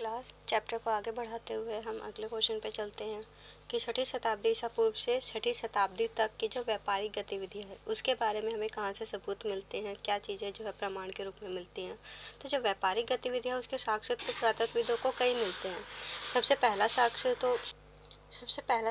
Class chapter को आगे बढ़ाते हुए हम अगले क्वेश्चन पे चलते हैं कि 6ठी शताब्दी ईसा पूर्व से 6ठी शताब्दी तक की जो व्यापारिक गतिविधि है उसके बारे में हमें कहाँ से सबूत मिलते हैं, क्या चीज़ें जो है प्रमाण के रूप में मिलती हैं। तो जो व्यापारिक गतिविधि है उसके साक्ष्य तो पुरातत्वविदों को कई मिलते हैं। सबसे पहला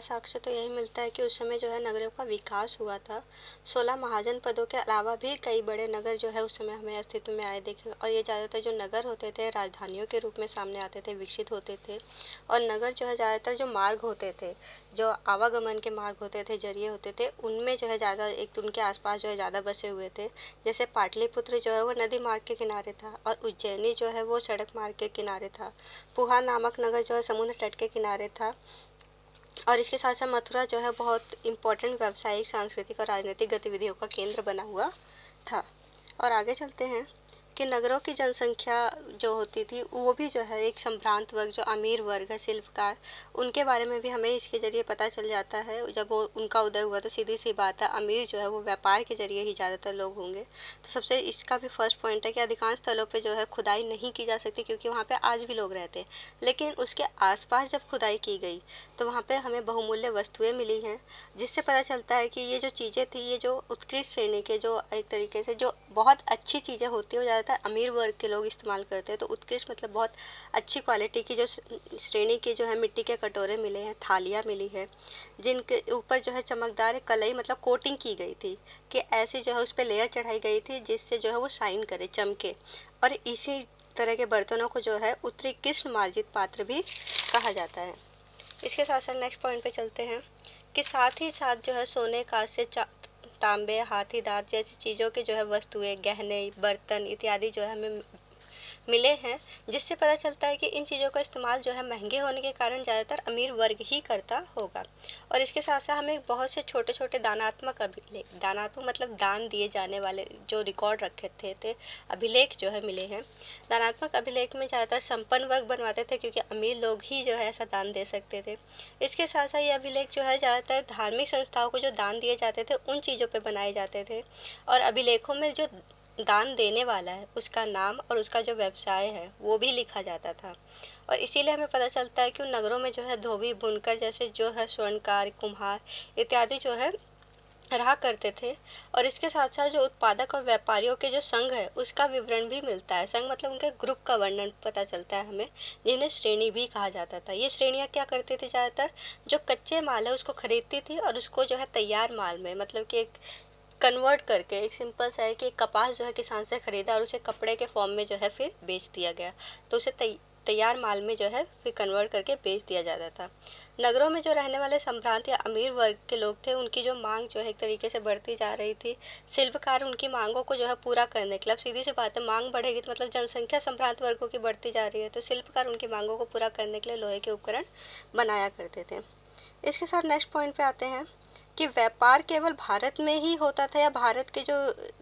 साक्ष्य तो यही मिलता है कि उस समय जो है नगरों का विकास हुआ था। 16 महाजन पदों के अलावा भी कई बड़े नगर जो है उस समय हमें अस्तित्व में आए देखे, और ये ज़्यादातर जो नगर होते थे राजधानियों के रूप में सामने आते थे, विकसित होते थे। और नगर जो है ज़्यादातर जो मार्ग होते थे, जो आवागमन के मार्ग होते थे, जरिए होते थे, उनमें जो है ज़्यादा एक उनके आसपास जो है ज़्यादा बसे हुए थे। जैसे पाटलिपुत्र जो है वो नदी मार्ग के किनारे था, और उज्जैनी जो है वो सड़क मार्ग के किनारे था। पुहा नामक नगर जो है समुद्र तट के किनारे था। और इसके साथ साथ मथुरा जो है बहुत इम्पोर्टेंट व्यावसायिक, सांस्कृतिक और राजनीतिक गतिविधियों का केंद्र बना हुआ था। और आगे चलते हैं कि नगरों की जनसंख्या जो होती थी वो भी जो है एक संभ्रांत वर्ग, जो अमीर वर्ग है, शिल्पकार, उनके बारे में भी हमें इसके ज़रिए पता चल जाता है। जब वो उनका उदय हुआ तो सीधी सी बात है, अमीर जो है वो व्यापार के ज़रिए ही ज़्यादातर लोग होंगे। तो सबसे इसका भी फर्स्ट पॉइंट है कि अधिकांश स्थलों पे जो है खुदाई नहीं की जा सकती, क्योंकि वहाँ पे आज भी लोग रहते हैं। लेकिन उसके आसपास जब खुदाई की गई तो वहाँ पे हमें बहुमूल्य वस्तुएं मिली हैं, जिससे पता चलता है कि ये जो चीज़ें थी, ये जो उत्कृष्ट श्रेणी के, जो एक तरीके से जो बहुत अच्छी चीज़ें होती है, वो ज़्यादातर अमीर वर्ग के लोग इस्तेमाल करते हैं। तो उत्कृष्ट मतलब बहुत अच्छी क्वालिटी की जो श्रेणी के जो है मिट्टी के कटोरे मिले हैं, थालियाँ मिली है, जिनके ऊपर जो है चमकदार कलई मतलब कोटिंग की गई थी, कि ऐसे जो है उस पर लेयर चढ़ाई गई थी जिससे जो है वो शाइन करे, चमके। और इसी तरह के बर्तनों को जो है उत्कृष्ट मार्जित पात्र भी कहा जाता है। इसके साथ साथ नेक्स्ट पॉइंट पे चलते हैं कि साथ ही साथ जो है सोने, कांस्य, तांबे, हाथी दांत जैसी चीज़ों की जो है वस्तुएं, गहने, बर्तन इत्यादि जो है हमें मिले हैं, जिससे पता चलता है कि इन चीज़ों का इस्तेमाल जो है महंगे होने के कारण ज़्यादातर अमीर वर्ग ही करता होगा। और इसके साथ साथ हमें बहुत से छोटे छोटे दानात्मक अभिलेख, दानात्मक मतलब दान दिए जाने वाले जो रिकॉर्ड रखे थे अभिलेख जो है मिले हैं। दानात्मक अभिलेख में ज़्यादातर संपन्न वर्ग बनवाते थे, क्योंकि अमीर लोग ही जो है ऐसा दान दे सकते थे। इसके साथ साथ ये अभिलेख जो है ज़्यादातर धार्मिक संस्थाओं को जो दान दिए जाते थे उन चीज़ों पर बनाए जाते थे। और अभिलेखों में जो दान देने वाला है उसका नाम और उसका जो व्यवसाय है वो भी लिखा जाता था। और इसीलिए हमें पता चलता है कि उन नगरों में जो है धोबी, बुनकर जैसे जो है स्वर्णकार, कुम्हार इत्यादि जो है रहा करते थे। और इसके साथ साथ जो उत्पादक और व्यापारियों के जो संघ है उसका विवरण भी मिलता है। संघ मतलब उनके ग्रुप का वर्णन पता चलता है हमें, जिन्हें श्रेणी भी कहा जाता था। ये श्रेणियाँ क्या करती थी, ज़्यादातर जो कच्चे माल है उसको खरीदती थी और उसको जो है तैयार माल में, मतलब कि एक कन्वर्ट करके, एक सिंपल सा है कि कपास जो है किसान से ख़रीदा और उसे कपड़े के फॉर्म में जो है फिर बेच दिया गया, तो उसे तैयार माल में जो है फिर कन्वर्ट करके बेच दिया जाता था। नगरों में जो रहने वाले संभ्रांत या अमीर वर्ग के लोग थे, उनकी जो मांग जो है एक तरीके से बढ़ती जा रही थी। शिल्पकार उनकी मांगों को जो है पूरा करने के लिए, अब सीधी सी बात है, मांग बढ़ेगी तो मतलब जनसंख्या संभ्रांत वर्गों की बढ़ती जा रही है, तो शिल्पकार उनकी मांगों को पूरा करने के लिए लोहे के उपकरण बनाया करते थे। इसके साथ नेक्स्ट पॉइंट पे आते हैं कि व्यापार केवल भारत में ही होता था, या भारत के जो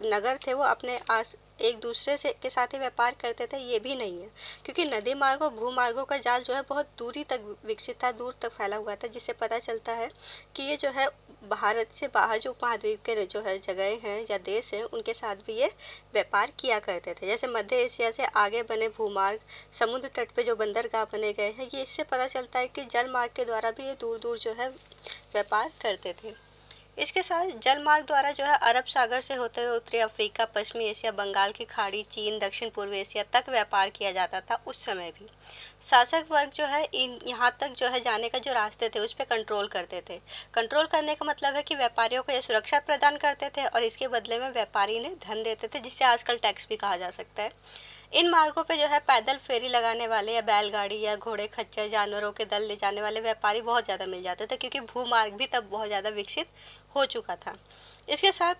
नगर थे वो अपने आस एक दूसरे से के साथ ही व्यापार करते थे, ये भी नहीं है। क्योंकि नदी मार्ग और भूमार्गों का जाल जो है बहुत दूरी तक विकसित था, दूर तक फैला हुआ था, जिससे पता चलता है कि ये जो है भारत से बाहर जो उपमहाद्वीप के जो है जगह हैं या देश हैं उनके साथ भी ये व्यापार किया करते थे। जैसे मध्य एशिया से आगे बने भूमार्ग, समुद्र तट पे जो बंदरगाह बने गए हैं, ये इससे पता चलता है कि जल मार्ग के द्वारा भी ये दूर दूर जो है व्यापार करते थे। इसके साथ जल मार्ग द्वारा जो है अरब सागर से होते हुए उत्तरी अफ्रीका, पश्चिमी एशिया, बंगाल की खाड़ी, चीन, दक्षिण पूर्व एशिया तक व्यापार किया जाता था उस समय भी। शासक वर्ग जो है इन यहाँ तक जो है जाने का जो रास्ते थे उस पर कंट्रोल करते थे। कंट्रोल करने का मतलब है कि व्यापारियों को ये सुरक्षा प्रदान करते थे और इसके बदले में व्यापारी ने धन देते थे, जिससे आजकल टैक्स भी कहा जा सकता है। इन मार्गों पे जो है पैदल फेरी लगाने वाले या बैलगाड़ी या घोड़े, खच्चर, जानवरों के दल ले जाने वाले व्यापारी बहुत ज़्यादा मिल जाते थे, क्योंकि भूमार्ग भी तब बहुत ज़्यादा विकसित हो चुका था। इसके साथ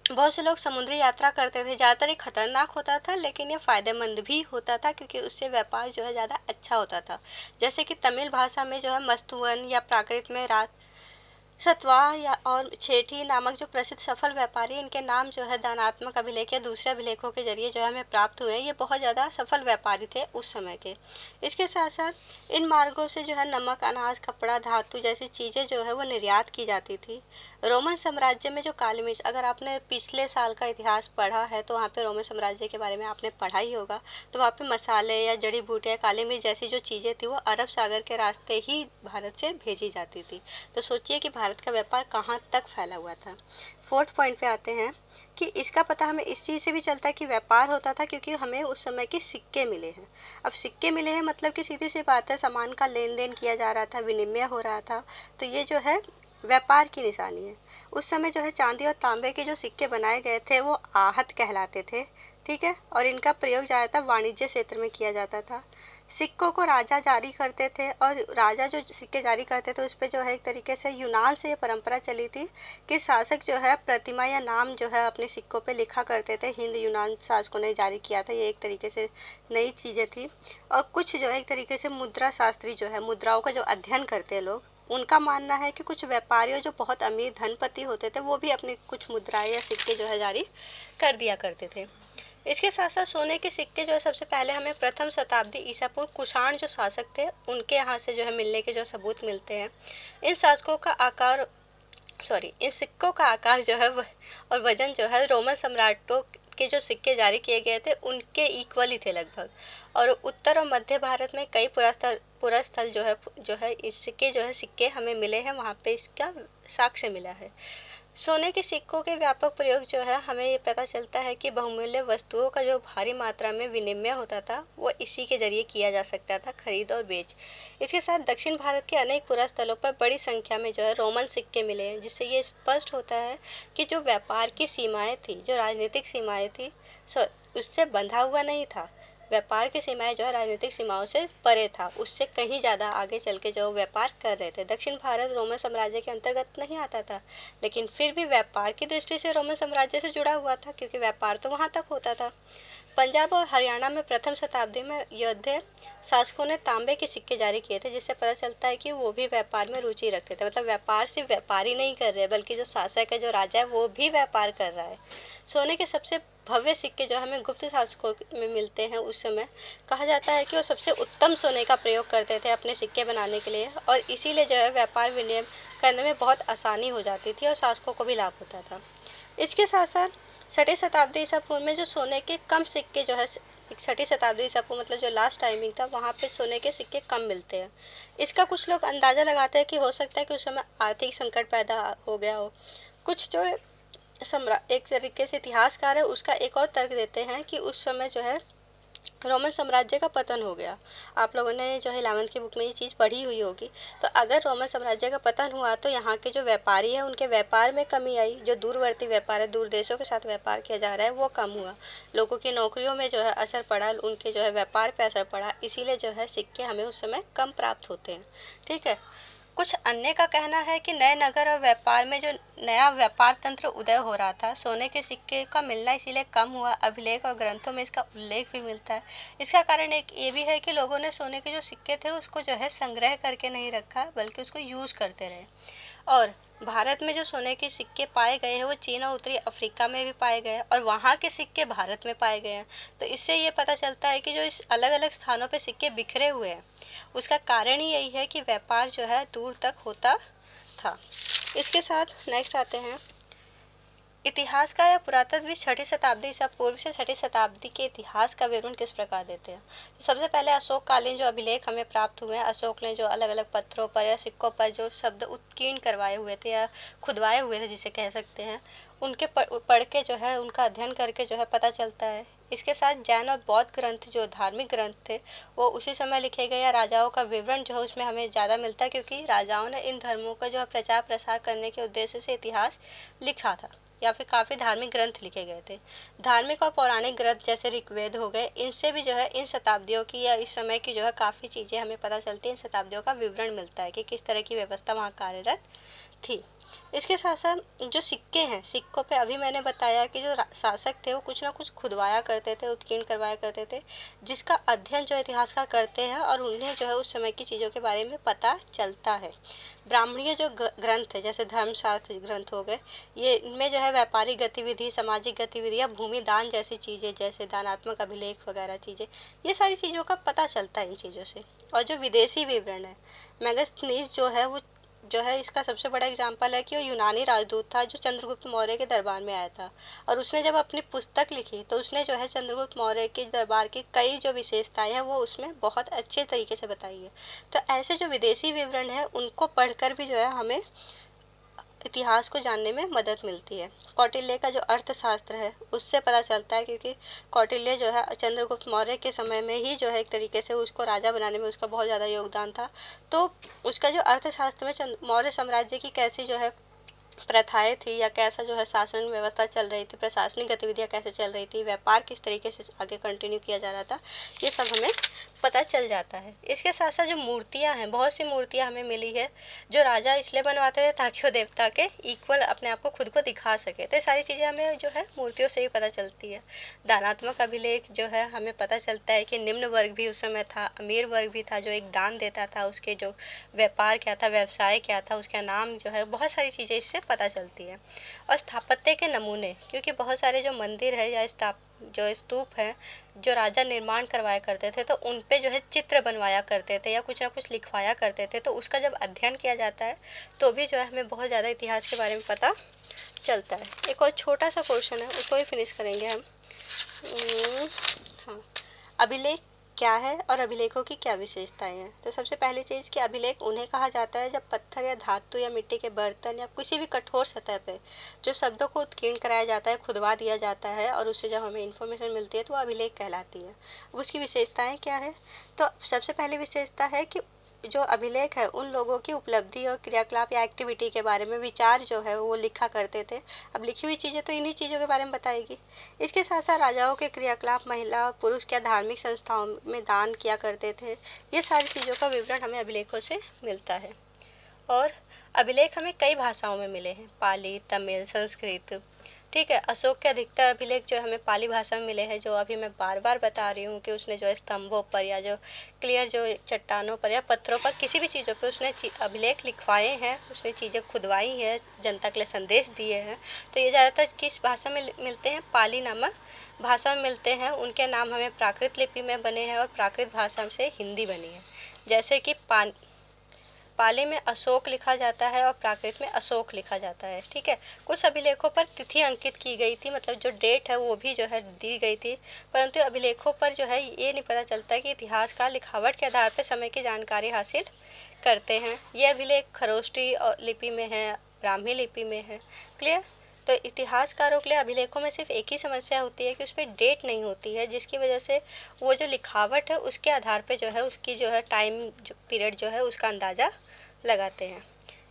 बहुत से लोग समुद्री यात्रा करते थे। ज़्यादातर ये खतरनाक होता था, लेकिन ये फ़ायदेमंद भी होता था, क्योंकि उससे व्यापार जो है ज़्यादा अच्छा होता था। जैसे कि तमिल भाषा में जो है मस्तुवन या प्राकृत में रात सतवाह या और छेठी नामक जो प्रसिद्ध सफल व्यापारी, इनके नाम जो है दानात्मक अभिलेख या दूसरे अभिलेखों के जरिए जो है हमें प्राप्त हुए। ये बहुत ज़्यादा सफल व्यापारी थे उस समय के। इसके साथ साथ इन मार्गों से जो है नमक, अनाज, कपड़ा, धातु जैसी चीज़ें जो है वो निर्यात की जाती थी। रोमन साम्राज्य में जो काली मिर्च, अगर आपने पिछले साल का इतिहास पढ़ा है तो वहाँ पे रोमन साम्राज्य के बारे में आपने पढ़ा ही होगा। तो वहाँ पे मसाले या जड़ी बूटियाँ, काली मिर्च जैसी जो चीज़ें थी वो अरब सागर के रास्ते ही भारत से भेजी जाती थी। तो सोचिए कि भारत का व्यापार कहाँ तक फैला हुआ था। फोर्थ पॉइंट पे आते हैं कि इसका पता हमें इस चीज़ से भी चलता है कि व्यापार होता था क्योंकि हमें उस समय के सिक्के मिले हैं। अब सिक्के मिले हैं मतलब कि सीधी सी बात है, सामान का लेन देन किया जा रहा था, विनिमय हो रहा था। तो ये जो है व्यापार की निशानी है। उस समय जो है चांदी और तांबे के जो सिक्के बनाए गए थे वो आहत कहलाते थे। ठीक है, और इनका प्रयोग ज़्यादातर वाणिज्य क्षेत्र में किया जाता था। सिक्कों को राजा जारी करते थे और राजा जो सिक्के जारी करते थे उस पर जो है एक तरीके से यूनान से ये परंपरा चली थी कि शासक जो है प्रतिमा या नाम जो है अपने सिक्कों पे लिखा करते थे। हिंद यूनान शासकों ने जारी किया था, ये एक तरीके से नई चीज़ें थी। और कुछ जो है एक तरीके से मुद्रा शास्त्री जो है, मुद्राओं का जो अध्ययन करते हैं लोग, उनका मानना है कि कुछ व्यापारी जो बहुत अमीर धनपति होते थे वो भी अपनी कुछ मुद्राएं या सिक्के जो है जारी कर दिया करते थे। इसके साथ साथ सोने के सिक्के जो है सबसे पहले हमें प्रथम शताब्दी ईसा पूर्व कुषाण जो शासक थे उनके यहाँ से जो है मिलने के जो सबूत मिलते हैं। इन शासकों का आकार इन सिक्कों का आकार जो है और वजन जो है रोमन सम्राटों के जो सिक्के जारी किए गए थे उनके इक्वल ही थे लगभग। और उत्तर और मध्य भारत में कई पुरास्थल जो है इसके जो है सिक्के हमें मिले हैं, वहाँ पे इसका साक्ष्य मिला है। सोने के सिक्कों के व्यापक प्रयोग जो है हमें ये पता चलता है कि बहुमूल्य वस्तुओं का जो भारी मात्रा में विनिमय होता था वो इसी के जरिए किया जा सकता था, खरीद और बेच। इसके साथ दक्षिण भारत के अनेक पुरास्थलों पर बड़ी संख्या में जो है रोमन सिक्के मिले हैं, जिससे ये स्पष्ट होता है कि जो व्यापार की सीमाएं थी, जो राजनीतिक सीमाएं थी, उससे बंधा हुआ नहीं था। व्यापार की सीमाएं जो है राजनीतिक सीमाओं से परे था, उससे कहीं ज़्यादा आगे चल के जो व्यापार कर रहे थे। दक्षिण भारत रोमन साम्राज्य के अंतर्गत नहीं आता था, लेकिन फिर भी व्यापार की दृष्टि से रोमन साम्राज्य से जुड़ा हुआ था क्योंकि व्यापार तो वहाँ तक होता था। पंजाब और हरियाणा में प्रथम शताब्दी में योद्धे शासकों ने तांबे के सिक्के जारी किए थे, जिससे पता चलता है कि वो भी व्यापार में रुचि रखते थे। मतलब व्यापार सिर्फ व्यापारी नहीं कर रहे बल्कि जो शासक है, जो राजा है, वो भी व्यापार कर रहा है। सोने के सबसे भव्य सिक्के जो हमें गुप्त शासकों में मिलते हैं, उस समय कहा जाता है कि वो सबसे उत्तम सोने का प्रयोग करते थे अपने सिक्के बनाने के लिए, और इसीलिए जो है व्यापार विनिमय करने में बहुत आसानी हो जाती थी और शासकों को भी लाभ होता था। इसके साथ साथ छठी शताब्दी ईसा पूर्व में जो सोने के कम सिक्के जो है, छठी शताब्दी ईसा पूर्व मतलब जो लास्ट टाइमिंग था, वहाँ पे सोने के सिक्के कम मिलते हैं। इसका कुछ लोग अंदाज़ा लगाते हैं कि हो सकता है कि उस समय आर्थिक संकट पैदा हो गया हो। कुछ जो सम्राट एक तरीके से इतिहासकार है उसका एक और तर्क देते हैं कि उस समय जो है रोमन साम्राज्य का पतन हो गया। आप लोगों ने जो है 11वीं की बुक में ये चीज़ पढ़ी हुई होगी। तो अगर रोमन साम्राज्य का पतन हुआ तो यहाँ के जो व्यापारी हैं उनके व्यापार में कमी आई। जो दूरवर्ती व्यापार है, दूर देशों के साथ व्यापार किया जा रहा है, वो कम हुआ। लोगों की नौकरियों में जो है असर पड़ा, उनके जो है व्यापार पे असर पड़ा। इसीलिए जो है सिक्के हमें उस समय कम प्राप्त होते हैं। ठीक है। कुछ अन्य का कहना है कि नए नगर और व्यापार में जो नया व्यापार तंत्र उदय हो रहा था, सोने के सिक्के का मिलना इसीलिए कम हुआ। अभिलेख और ग्रंथों में इसका उल्लेख भी मिलता है। इसका कारण एक ये भी है कि लोगों ने सोने के जो सिक्के थे उसको जो है संग्रह करके नहीं रखा, बल्कि उसको यूज़ करते रहे। और भारत में जो सोने के सिक्के पाए गए हैं वो चीन और उत्तरी अफ्रीका में भी पाए गए हैं, और वहाँ के सिक्के भारत में पाए गए हैं। तो इससे ये पता चलता है कि जो इस अलग अलग स्थानों पे सिक्के बिखरे हुए हैं, उसका कारण ही यही है कि व्यापार जो है दूर तक होता था। इसके साथ नेक्स्ट आते हैं इतिहास का या पुरातत्व। छठी शताब्दी ईसा पूर्व से छठी शताब्दी के इतिहास का विवरण किस प्रकार देते हैं। तो सबसे पहले अशोक कालीन जो अभिलेख हमें प्राप्त हुए हैं, अशोक ने जो अलग अलग पत्थरों पर या सिक्कों पर जो शब्द उत्कीर्ण करवाए हुए थे या खुदवाए हुए थे जिसे कह सकते हैं, उनके पढ़ के जो है उनका अध्ययन करके जो है पता चलता है। इसके साथ जैन और बौद्ध ग्रंथ जो धार्मिक ग्रंथ थे वो उसी समय लिखे गए, या राजाओं का विवरण जो है उसमें हमें ज़्यादा मिलता है क्योंकि राजाओं ने इन धर्मों का जो है प्रचार प्रसार करने के उद्देश्य से इतिहास लिखा था, या फिर काफ़ी धार्मिक ग्रंथ लिखे गए थे। धार्मिक और पौराणिक ग्रंथ जैसे ऋग्वेद हो गए, इनसे भी जो है इन शताब्दियों की या इस समय की जो है काफ़ी चीज़ें हमें पता चलती हैं। इन शताब्दियों का विवरण मिलता है कि किस तरह की व्यवस्था वहाँ कार्यरत थी। इसके साथ साथ जो सिक्के हैं, सिक्कों पे अभी मैंने बताया कि जो शासक थे वो कुछ ना कुछ खुदवाया करते थे, उत्कीर्ण करवाया करते थे, जिसका अध्ययन जो इतिहासकार करते हैं और उन्हें जो है उस समय की चीज़ों के बारे में पता चलता है। ब्राह्मणीय जो ग्रंथ है, जैसे धर्मशास्त्र ग्रंथ हो गए, ये इनमें जो है व्यापारिक गतिविधि, सामाजिक गतिविधि या भूमि दान जैसी चीज़ें, जैसे दानात्मक अभिलेख वगैरह चीज़ें, ये सारी चीज़ों का पता चलता है इन चीज़ों से। और जो विदेशी विवरण है, मेगास्थनीज जो है वो जो है इसका सबसे बड़ा एग्जाम्पल है कि वो यूनानी राजदूत था जो चंद्रगुप्त मौर्य के दरबार में आया था, और उसने जब अपनी पुस्तक लिखी तो उसने जो है चंद्रगुप्त मौर्य के दरबार की कई जो विशेषताएं हैं वो उसमें बहुत अच्छे तरीके से बताई है। तो ऐसे जो विदेशी विवरण है उनको पढ़कर भी जो है हमें इतिहास को जानने में मदद मिलती है। कौटिल्य का जो अर्थशास्त्र है उससे पता चलता है, क्योंकि कौटिल्य जो है चंद्रगुप्त मौर्य के समय में ही जो है एक तरीके से उसको राजा बनाने में उसका बहुत ज़्यादा योगदान था। तो उसका जो अर्थशास्त्र में मौर्य साम्राज्य की कैसी जो है प्रथाएं थी, या कैसा जो है शासन व्यवस्था चल रही थी, प्रशासनिक गतिविधियां कैसे चल रही थी, व्यापार किस तरीके से आगे कंटिन्यू किया जा रहा था, ये सब हमें पता चल जाता है। इसके साथ साथ जो मूर्तियां हैं, बहुत सी मूर्तियां हमें मिली है जो राजा इसलिए बनवाते थे ताकि वो देवता के इक्वल अपने आप को खुद को दिखा सके। तो ये सारी चीज़ें हमें जो है मूर्तियों से ही पता चलती है। दानात्मक अभिलेख जो है हमें पता चलता है कि निम्न वर्ग भी उस समय था, अमीर वर्ग भी था जो एक दान देता था, उसके जो व्यापार क्या था, व्यवसाय क्या था, उसका नाम जो है, बहुत सारी चीज़ें इससे पता चलती है। और स्थापत्य के नमूने, क्योंकि बहुत सारे जो मंदिर है या जो स्तूप है जो राजा निर्माण करवाया करते थे, तो उन पे जो है चित्र बनवाया करते थे या कुछ ना कुछ लिखवाया करते थे। तो उसका जब अध्ययन किया जाता है तो भी जो है हमें बहुत ज़्यादा इतिहास के बारे में पता चलता है। एक और छोटा सा क्वेश्चन है, उसको ही फिनिश करेंगे हम। हाँ, अभिलेख क्या है और अभिलेखों की क्या विशेषताएं हैं? तो सबसे पहली चीज़ कि अभिलेख उन्हें कहा जाता है जब पत्थर या धातु या मिट्टी के बर्तन या किसी भी कठोर सतह पे जो शब्दों को उत्कीर्ण कराया जाता है, खुदवा दिया जाता है, और उससे जब हमें इन्फॉर्मेशन मिलती है तो वो अभिलेख कहलाती है। अब उसकी विशेषताएं क्या है? तो सबसे पहली विशेषता है कि जो अभिलेख है उन लोगों की उपलब्धि और क्रियाकलाप या एक्टिविटी के बारे में विचार जो है वो लिखा करते थे। अब लिखी हुई चीज़ें तो इन्हीं चीज़ों के बारे में बताएगी। इसके साथ साथ राजाओं के क्रियाकलाप, महिला और पुरुष क्या धार्मिक संस्थाओं में दान किया करते थे, ये सारी चीज़ों का विवरण हमें अभिलेखों से मिलता है। और अभिलेख हमें कई भाषाओं में मिले हैं, पाली, तमिल, संस्कृत। ठीक है, अशोक के अधिकतर अभिलेख जो हमें पाली भाषा में मिले हैं, जो अभी मैं बार बार बता रही हूँ कि उसने जो है स्तंभों पर या जो क्लियर जो चट्टानों पर या पत्थरों पर किसी भी चीज़ों पर उसने अभिलेख लिखवाए हैं, उसने चीज़ें खुदवाई हैं, जनता के लिए संदेश दिए हैं। तो ये ज़्यादातर किस भाषा में मिलते हैं? पाली नामक भाषा में मिलते हैं। उनके नाम हमें प्राकृत लिपि में बने हैं और प्राकृत भाषा से हिंदी बनी है। जैसे कि पाली में अशोक लिखा जाता है और प्राकृत में अशोक लिखा जाता है। ठीक है, कुछ अभिलेखों पर तिथि अंकित की गई थी, मतलब जो डेट है वो भी जो है दी गई थी, परंतु अभिलेखों पर जो है ये नहीं पता चलता कि इतिहासकार लिखावट के आधार पर समय की जानकारी हासिल करते हैं। ये अभिलेख खरोष्टी लिपि में है, ब्राह्मी लिपि में है। क्लियर? तो इतिहासकारों के लिए अभिलेखों में सिर्फ एक ही समस्या होती है कि उस पर डेट नहीं होती है, जिसकी वजह से वो जो लिखावट है उसके आधार पे जो है उसकी जो है टाइम पीरियड जो है उसका अंदाज़ा लगाते हैं।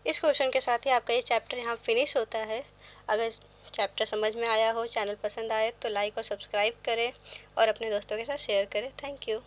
इस क्वेश्चन के साथ ही आपका ये चैप्टर यहाँ फिनिश होता है। अगर चैप्टर समझ में आया हो, चैनल पसंद आए तो लाइक और सब्सक्राइब करें और अपने दोस्तों के साथ शेयर करें। Thank you.